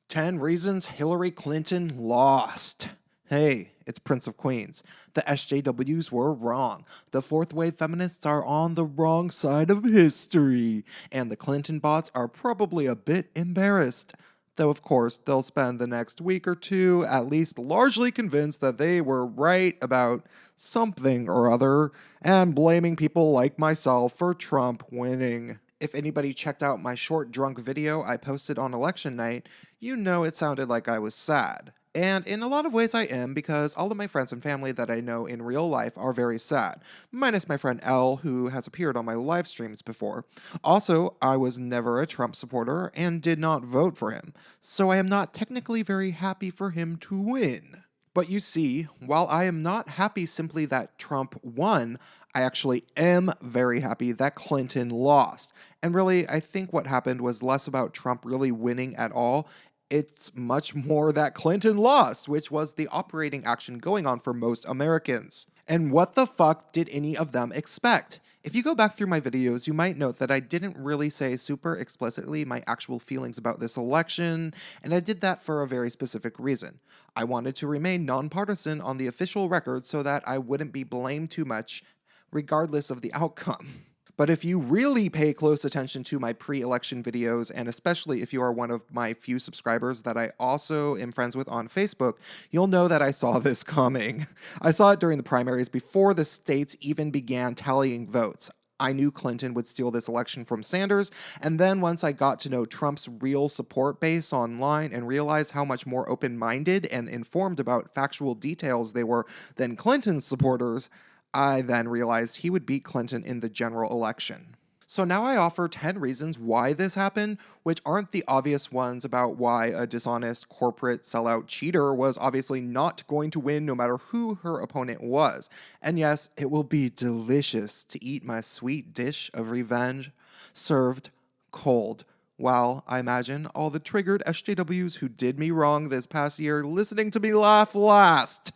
10 reasons Hillary Clinton lost. Hey, it's Prince of Queens. The SJWs were wrong. The fourth wave feminists are on the wrong side of history. And the Clinton bots are probably a bit embarrassed. Though, of course, they'll spend the next week or two at least largely convinced that they were right about something or other and blaming people like myself for Trump winning. If anybody checked out my short drunk video I posted on election night, you know it sounded like I was sad. And in a lot of ways I am, because all of my friends and family that I know in real life are very sad, minus my friend Elle, who has appeared on my live streams before. Also, I was never a Trump supporter and did not vote for him, so I am not technically very happy for him to win. But you see, while I am not happy simply that Trump won, I actually am very happy that Clinton lost. And really, I think what happened was less about Trump really winning at all. It's much more that Clinton lost, which was the operating action going on for most Americans. And what the fuck did any of them expect? If you go back through my videos, you might note that I didn't really say super explicitly my actual feelings about this election, and I did that for a very specific reason. I wanted to remain nonpartisan on the official record so that I wouldn't be blamed too much, regardless of the outcome. But if you really pay close attention to my pre-election videos, and especially if you are one of my few subscribers that I also am friends with on Facebook, you'll know that I saw this coming. I saw it during the primaries before the states even began tallying votes. I knew Clinton would steal this election from Sanders, and then once I got to know Trump's real support base online and realized how much more open-minded and informed about factual details they were than Clinton's supporters, I then realized he would beat Clinton in the general election. So now I offer 10 reasons why this happened, which aren't the obvious ones about why a dishonest corporate sellout cheater was obviously not going to win no matter who her opponent was. And yes, it will be delicious to eat my sweet dish of revenge served cold, while I imagine all the triggered SJWs who did me wrong this past year listening to me laugh last,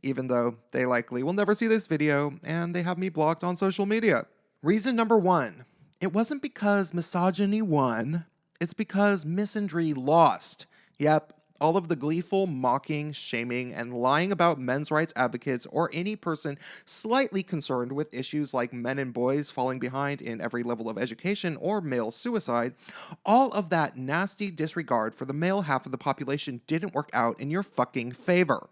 even though they likely will never see this video and they have me blocked on social media. Reason number 1. It wasn't because misogyny won, it's because misandry lost. Yep, all of the gleeful mocking, shaming, and lying about men's rights advocates or any person slightly concerned with issues like men and boys falling behind in every level of education or male suicide, all of that nasty disregard for the male half of the population didn't work out in your fucking favor.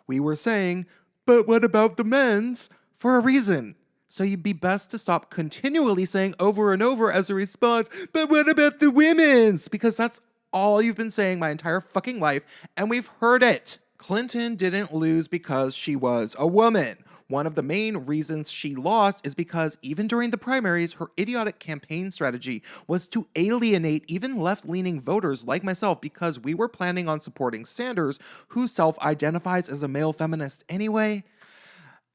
We were saying, but what about the men's? For a reason. So you'd be best to stop continually saying over and over as a response, but what about the women's? Because that's all you've been saying my entire fucking life, and we've heard it. Clinton didn't lose because she was a woman. One of the main reasons she lost is because even during the primaries, her idiotic campaign strategy was to alienate even left-leaning voters like myself because we were planning on supporting Sanders, who self-identifies as a male feminist anyway.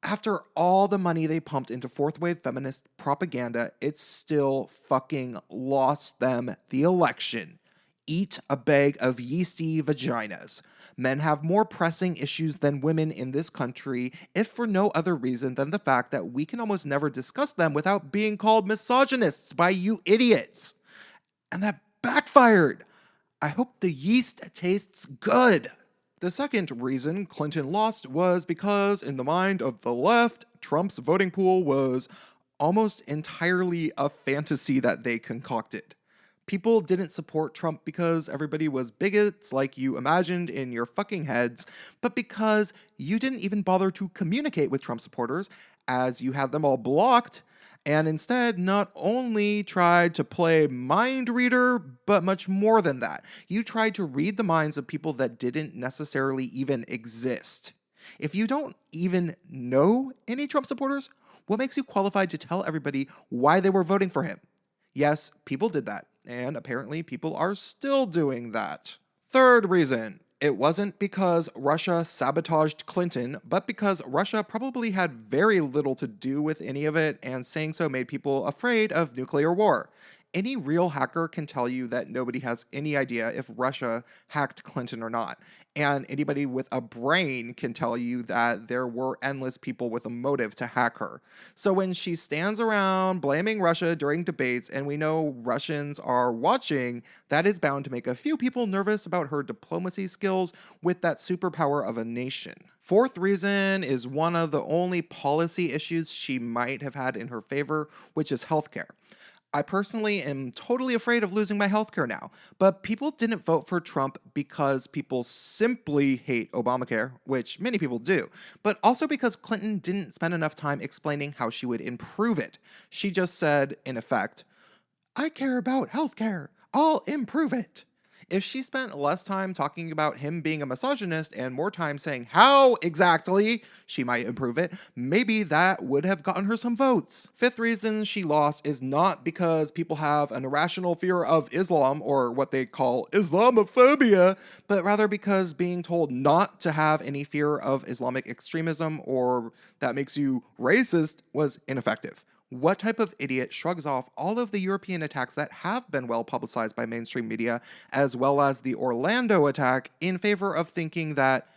After all the money they pumped into fourth wave feminist propaganda, it still fucking lost them the election. Eat a bag of yeasty vaginas. Men have more pressing issues than women in this country, if for no other reason than the fact that we can almost never discuss them without being called misogynists by you idiots. And that backfired. I hope the yeast tastes good. The second reason Clinton lost was because, in the mind of the left, Trump's voting pool was almost entirely a fantasy that they concocted. People didn't support Trump because everybody was bigots like you imagined in your fucking heads, but because you didn't even bother to communicate with Trump supporters, as you had them all blocked, and instead not only tried to play mind reader, but much more than that. You tried to read the minds of people that didn't necessarily even exist. If you don't even know any Trump supporters, what makes you qualified to tell everybody why they were voting for him? Yes, people did that, and apparently people are still doing that. Third reason. It wasn't because Russia sabotaged Clinton, but because Russia probably had very little to do with any of it, and saying so made people afraid of nuclear war. Any real hacker can tell you that nobody has any idea if Russia hacked Clinton or not. And anybody with a brain can tell you that there were endless people with a motive to hack her. So when she stands around blaming Russia during debates, and we know Russians are watching, that is bound to make a few people nervous about her diplomacy skills with that superpower of a nation. Fourth reason is one of the only policy issues she might have had in her favor, which is healthcare. I personally am totally afraid of losing my healthcare now, but people didn't vote for Trump because people simply hate Obamacare, which many people do, but also because Clinton didn't spend enough time explaining how she would improve it. She just said, in effect, I care about healthcare. I'll improve it. If she spent less time talking about him being a misogynist and more time saying how exactly she might improve it, maybe that would have gotten her some votes. Fifth reason she lost is not because people have an irrational fear of Islam or what they call Islamophobia, but rather because being told not to have any fear of Islamic extremism or that makes you racist was ineffective. What type of idiot shrugs off all of the European attacks that have been well publicized by mainstream media, as well as the Orlando attack, in favor of thinking that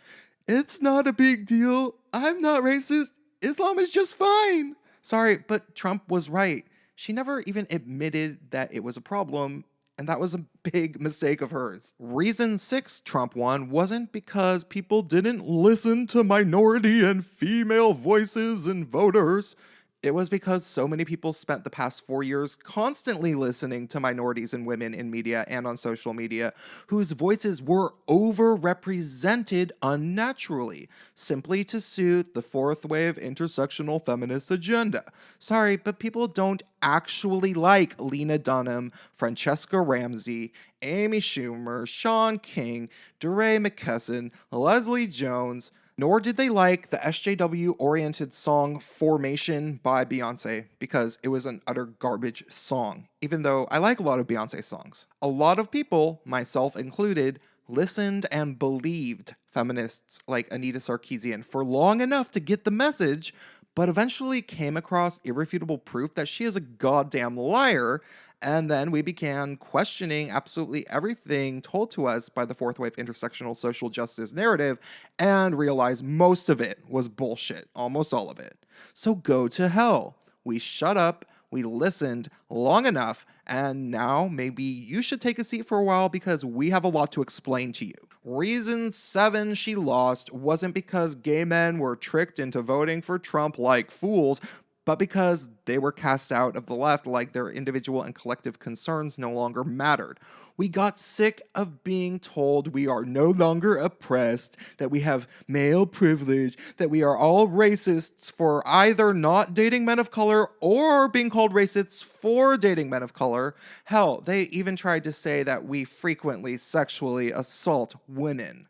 it's not a big deal, I'm not racist, Islam is just fine? Sorry, but Trump was right. She never even admitted that it was a problem, and that was a big mistake of hers. Reason 6 Trump won wasn't because people didn't listen to minority and female voices and voters. It was because so many people spent the past 4 years constantly listening to minorities and women in media and on social media whose voices were overrepresented unnaturally, simply to suit the fourth wave intersectional feminist agenda. Sorry, but people don't actually like Lena Dunham, Francesca Ramsey, Amy Schumer, Sean King, DeRay McKesson, Leslie Jones, nor did they like the SJW-oriented song Formation by Beyonce because it was an utter garbage song, even though I like a lot of Beyonce songs. A lot of people, myself included, listened and believed feminists like Anita Sarkeesian for long enough to get the message, but eventually came across irrefutable proof that she is a goddamn liar. And then we began questioning absolutely everything told to us by the fourth wave intersectional social justice narrative and realized most of it was bullshit, almost all of it. So go to hell. We shut up, we listened long enough, and now maybe you should take a seat for a while because we have a lot to explain to you. Reason 7 she lost wasn't because gay men were tricked into voting for Trump like fools, but because they were cast out of the left like their individual and collective concerns no longer mattered. We got sick of being told we are no longer oppressed, that we have male privilege, that we are all racists for either not dating men of color or being called racists for dating men of color. Hell, they even tried to say that we frequently sexually assault women.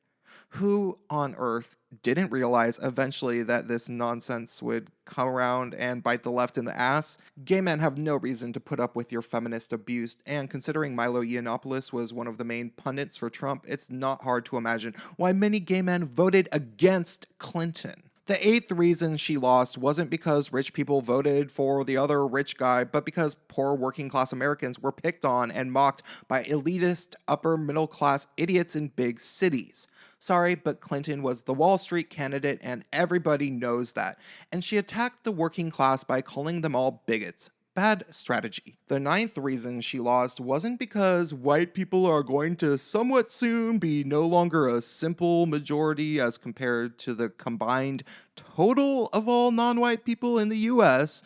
Who on earth didn't realize eventually that this nonsense would come around and bite the left in the ass? Gay men have no reason to put up with your feminist abuse, and considering Milo Yiannopoulos was one of the main pundits for Trump, it's not hard to imagine why many gay men voted against Clinton. The 8th reason she lost wasn't because rich people voted for the other rich guy, but because poor working class Americans were picked on and mocked by elitist upper middle class idiots in big cities. Sorry, but Clinton was the Wall Street candidate and everybody knows that. And she attacked the working class by calling them all bigots. Bad strategy. The 9th reason she lost wasn't because white people are going to somewhat soon be no longer a simple majority as compared to the combined total of all non-white people in the US,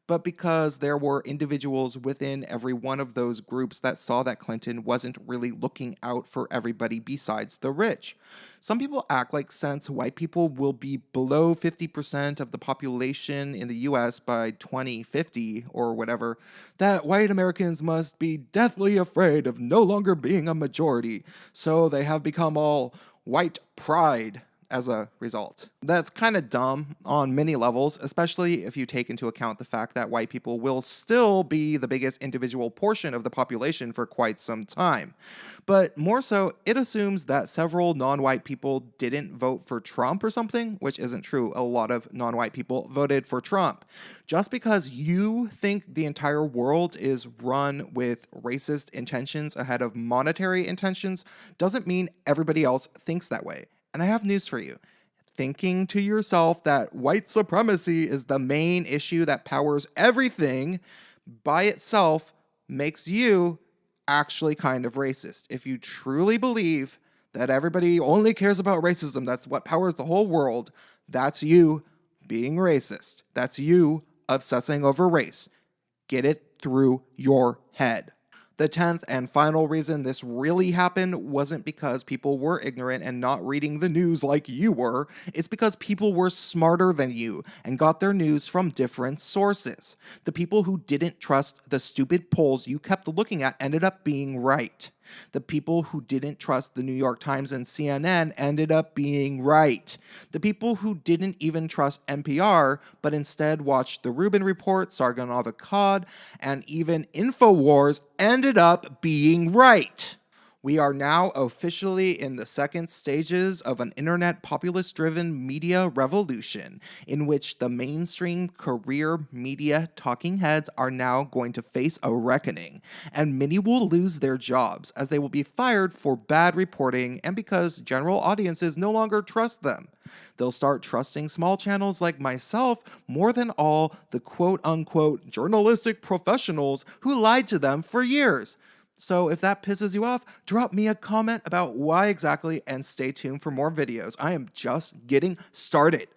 but because there were individuals within every one of those groups that saw that Clinton wasn't really looking out for everybody besides the rich. Some people act like since white people will be below 50% of the population in the US by 2050 or whatever, that white Americans must be deathly afraid of no longer being a majority, so they have become all white pride. as a result. That's kind of dumb on many levels, especially if you take into account the fact that white people will still be the biggest individual portion of the population for quite some time. But more so, it assumes that several non-white people didn't vote for Trump or something, which isn't true. A lot of non-white people voted for Trump. Just because you think the entire world is run with racist intentions ahead of monetary intentions doesn't mean everybody else thinks that way. And I have news for you. Thinking to yourself that white supremacy is the main issue that powers everything by itself makes you actually kind of racist. If you truly believe that everybody only cares about racism, that's what powers the whole world, that's you being racist. That's you obsessing over race. Get it through your head. The 10th and final reason this really happened wasn't because people were ignorant and not reading the news like you were. It's because people were smarter than you and got their news from different sources. The people who didn't trust the stupid polls you kept looking at ended up being right. The people who didn't trust the New York Times and CNN ended up being right. The people who didn't even trust NPR, but instead watched the Rubin Report, Sargon of Akkad, and even InfoWars ended up being right. We are now officially in the second stages of an internet populist-driven media revolution in which the mainstream career media talking heads are now going to face a reckoning, and many will lose their jobs as they will be fired for bad reporting and because general audiences no longer trust them. They'll start trusting small channels like myself more than all the quote-unquote journalistic professionals who lied to them for years. So if that pisses you off, drop me a comment about why exactly and stay tuned for more videos. I am just getting started.